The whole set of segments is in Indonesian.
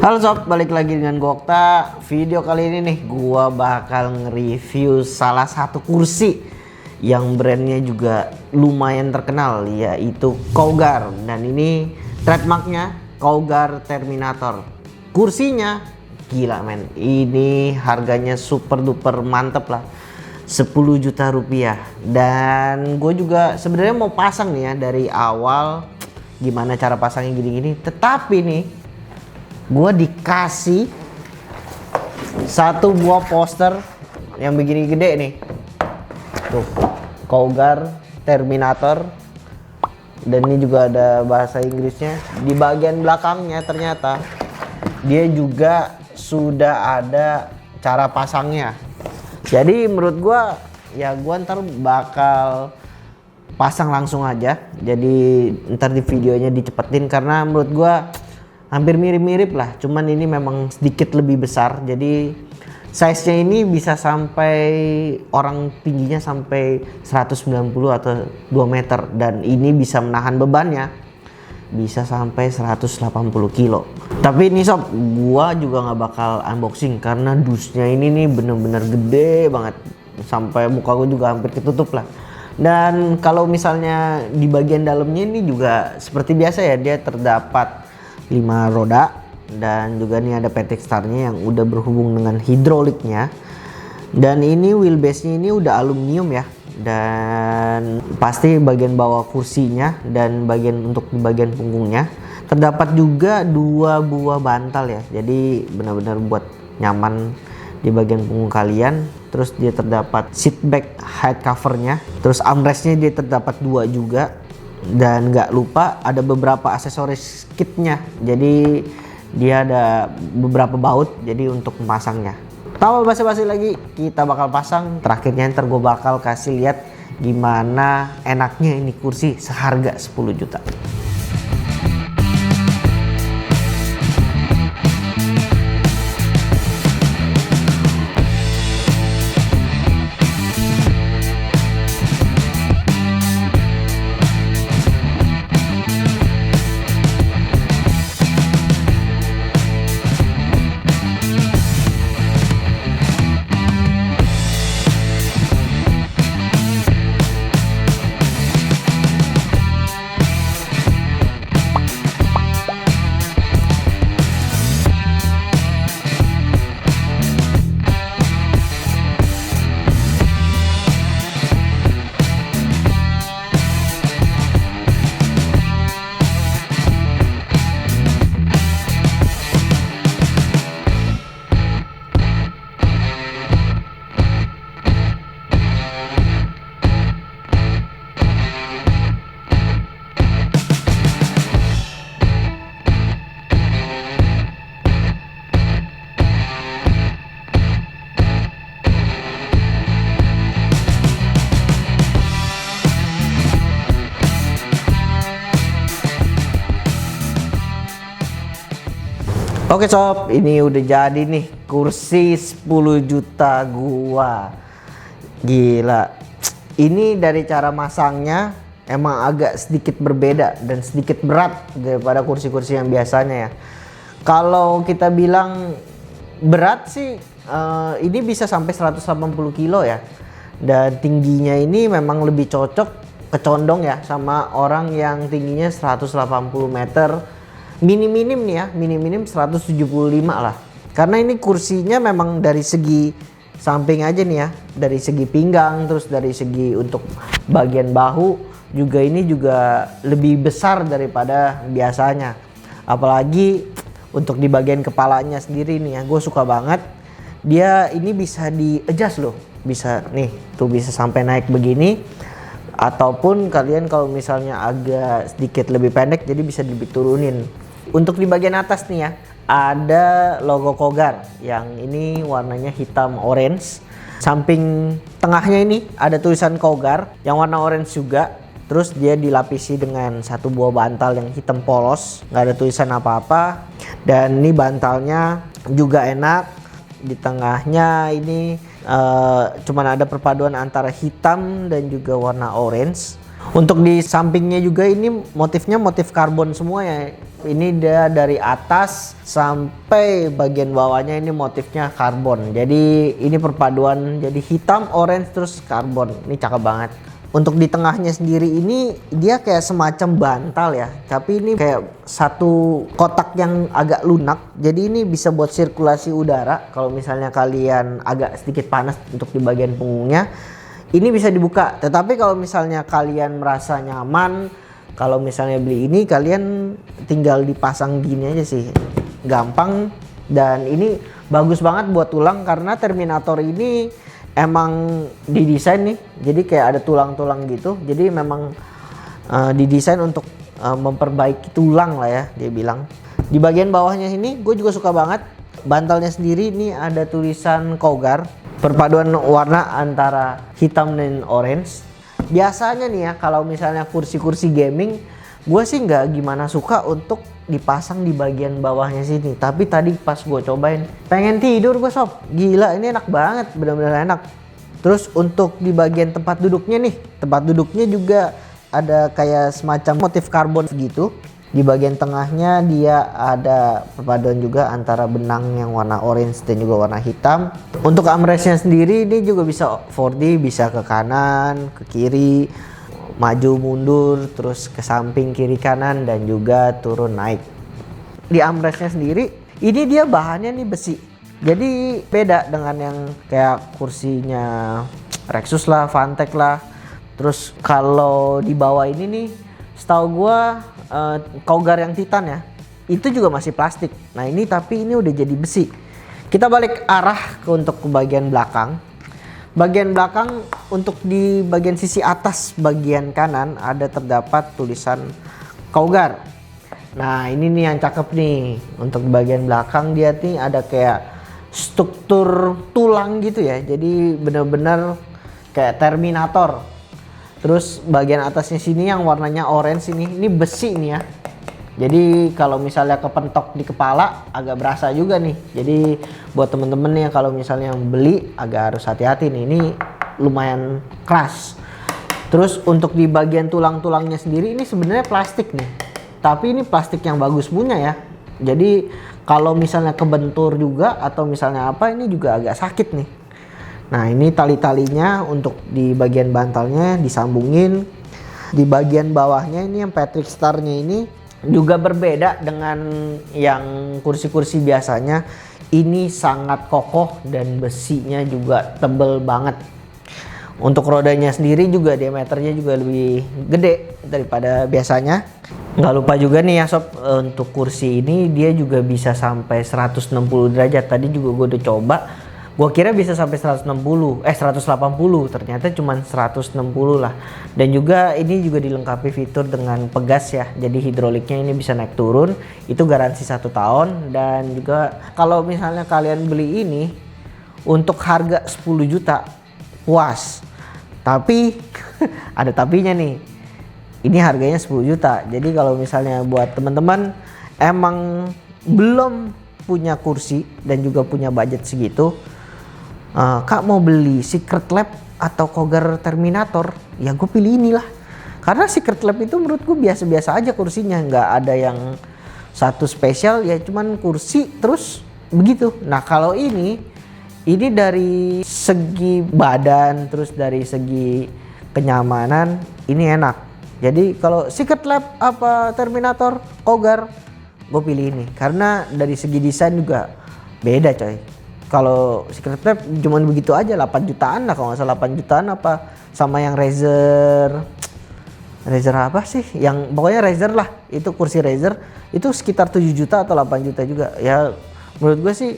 Halo sob, balik lagi dengan gua Okta. Video kali ini nih gua bakal nge-review salah satu kursi yang brandnya juga lumayan terkenal, yaitu Cougar. Dan ini trademarknya Cougar Terminator. Kursinya gila men, ini harganya super duper mantep lah, 10 juta rupiah. Dan gue juga sebenarnya mau pasang nih ya dari awal, gimana cara pasangnya gini-gini. Tetapi nih gue dikasih satu buah poster yang begini gede nih, tuh, Cougar Terminator. Dan ini juga ada bahasa Inggrisnya. Di bagian belakangnya ternyata dia juga sudah ada cara pasangnya. Jadi menurut gue ya, gue ntar bakal pasang langsung aja. Jadi ntar di videonya dicepetin karena menurut gue hampir mirip-mirip lah, cuman ini memang sedikit lebih besar. Jadi size-nya ini bisa sampai, orang tingginya sampai 190 atau 2 meter, dan ini bisa menahan bebannya bisa sampai 180 kilo. Tapi ini sob, gua juga nggak bakal unboxing karena dusnya ini nih bener-bener gede banget, sampai muka gua juga hampir ketutup lah. Dan kalau misalnya di bagian dalamnya ini juga seperti biasa ya, dia terdapat 5 roda, dan juga nih ada petik startnya yang udah berhubung dengan hidroliknya. Dan ini wheelbase-nya ini udah aluminium ya, dan pasti bagian bawah kursinya dan untuk di bagian punggungnya terdapat juga 2 buah bantal ya, jadi benar-benar buat nyaman di bagian punggung kalian. Terus dia terdapat seat back head covernya, terus armrestnya dia terdapat 2 juga. Dan nggak lupa ada beberapa aksesoris kitnya, jadi dia ada beberapa baut jadi untuk memasangnya. Tanpa basa-basi lagi, kita bakal pasang. Terakhirnya ntar gue bakal kasih lihat gimana enaknya ini kursi seharga 10 juta. Oke sob, ini udah jadi nih kursi 10 juta gua. Gila. Ini dari cara masangnya emang agak sedikit berbeda dan sedikit berat daripada kursi-kursi yang biasanya ya. Kalau kita bilang berat sih, ini bisa sampai 180 kilo ya. Dan tingginya ini memang lebih cocok, kecondong ya, sama orang yang tingginya 180 meter. Minim-minim nih ya, minim-minim 175 lah. Karena ini kursinya memang dari segi samping aja nih ya, dari segi pinggang, terus dari segi untuk bagian bahu juga, ini juga lebih besar daripada biasanya. Apalagi untuk di bagian kepalanya sendiri nih ya, gue suka banget. Dia ini bisa di adjust loh, bisa nih, tuh bisa sampai naik begini. Ataupun kalian kalau misalnya agak sedikit lebih pendek, jadi bisa diturunin. Untuk di bagian atas nih ya, ada logo Cougar yang ini warnanya hitam orange. Samping tengahnya ini ada tulisan Cougar yang warna orange juga. Terus dia dilapisi dengan satu buah bantal yang hitam polos, nggak ada tulisan apa-apa. Dan ini bantalnya juga enak. Di tengahnya ini cuman ada perpaduan antara hitam dan juga warna orange. Untuk di sampingnya juga ini motifnya motif karbon semua ya. Ini dia dari atas sampai bagian bawahnya ini motifnya karbon. Jadi ini perpaduan jadi hitam, orange terus karbon. Ini cakep banget. Untuk di tengahnya sendiri ini dia kayak semacam bantal ya. Tapi ini kayak satu kotak yang agak lunak. Jadi ini bisa buat sirkulasi udara. Kalau misalnya kalian agak sedikit panas untuk di bagian punggungnya, ini bisa dibuka. Tetapi kalau misalnya kalian merasa nyaman, kalau misalnya beli ini kalian tinggal dipasang gini aja sih, gampang. Dan ini bagus banget buat tulang karena Terminator ini emang didesain nih, jadi kayak ada tulang-tulang gitu. Jadi memang didesain untuk memperbaiki tulang lah ya, dia bilang. Di bagian bawahnya ini gue juga suka banget. Bantalnya sendiri ini ada tulisan Cougar. Perpaduan warna antara hitam dan orange. Biasanya nih ya kalau misalnya kursi-kursi gaming, gue sih nggak gimana suka untuk dipasang di bagian bawahnya sini. Tapi tadi pas gue cobain, pengen tidur gue sob. Gila, ini enak banget, benar-benar enak. Terus untuk di bagian tempat duduknya nih, tempat duduknya juga ada kayak semacam motif karbon gitu. Di bagian tengahnya dia ada perpaduan juga antara benang yang warna orange dan juga warna hitam. Untuk armrestnya sendiri ini juga bisa 4D, bisa ke kanan, ke kiri, maju mundur, terus ke samping kiri kanan dan juga turun naik. Di armrestnya sendiri ini dia bahannya nih besi. Jadi beda dengan yang kayak kursinya Rexus lah, Fantech lah. Terus kalau di bawah ini nih, setahu gua Cougar yang Titan ya, itu juga masih plastik. Nah ini tapi ini udah jadi besi. Kita balik arah untuk ke bagian belakang. Bagian belakang untuk di bagian sisi atas bagian kanan ada terdapat tulisan Cougar. Nah ini nih yang cakep nih. Untuk bagian belakang dia nih ada kayak struktur tulang gitu ya. Jadi bener-bener kayak Terminator. Terus bagian atasnya sini yang warnanya orange ini besi nih ya. Jadi kalau misalnya kepentok di kepala agak berasa juga nih. Jadi buat temen-temen nih kalau misalnya yang beli agak harus hati-hati nih. Ini lumayan keras. Terus untuk di bagian tulang-tulangnya sendiri ini sebenarnya plastik nih. Tapi ini plastik yang bagus punya ya. Jadi kalau misalnya kebentur juga atau misalnya apa, ini juga agak sakit nih. Nah ini tali-talinya untuk di bagian bantalnya disambungin. Di bagian bawahnya ini yang Patrick Star-nya ini juga berbeda dengan yang kursi-kursi biasanya. Ini sangat kokoh dan besinya juga tebel banget. Untuk rodanya sendiri juga diameternya juga lebih gede daripada biasanya. Nggak lupa juga nih ya sob, untuk kursi ini dia juga bisa sampai 160 derajat. Tadi juga gue udah coba. Gua kira bisa sampai 180, ternyata cuma 160 lah. Dan juga ini juga dilengkapi fitur dengan pegas ya. Jadi hidroliknya ini bisa naik turun, itu garansi 1 tahun. Dan juga kalau misalnya kalian beli ini untuk harga 10 juta puas. Tapi ada tapinya nih. Ini harganya 10 juta. Jadi kalau misalnya buat teman-teman emang belum punya kursi dan juga punya budget segitu, Kak mau beli Secret Lab atau Cougar Terminator, ya gue pilih inilah. Karena Secret Lab itu menurut gue biasa-biasa aja kursinya, nggak ada yang satu spesial ya, cuman kursi terus begitu. Nah kalau ini dari segi badan terus dari segi kenyamanan ini enak. Jadi kalau Secret Lab apa Terminator, Cougar, gue pilih ini karena dari segi desain juga beda coy. Kalau Secret Lab cuman begitu aja 8 jutaan lah kalau nggak salah, 8 jutaan apa sama yang Razer apa sih yang pokoknya Razer lah, itu kursi Razer itu sekitar 7 juta atau 8 juta juga ya. Menurut gue sih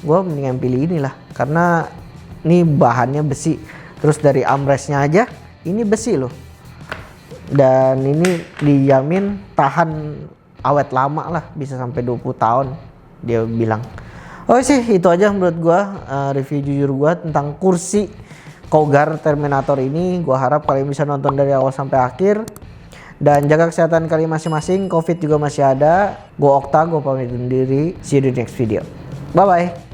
gue mendingan pilih inilah karena ini bahannya besi, terus dari armrestnya aja ini besi loh, dan ini dijamin tahan awet lama lah, bisa sampai 20 tahun dia bilang. Oke sih itu aja menurut gua review jujur gua tentang kursi Cougar Terminator ini. Gua harap kalian bisa nonton dari awal sampai akhir dan jaga kesehatan kalian masing-masing. Covid juga masih ada. Gua Okta, gua pamit undur diri. See you di next video. Bye bye.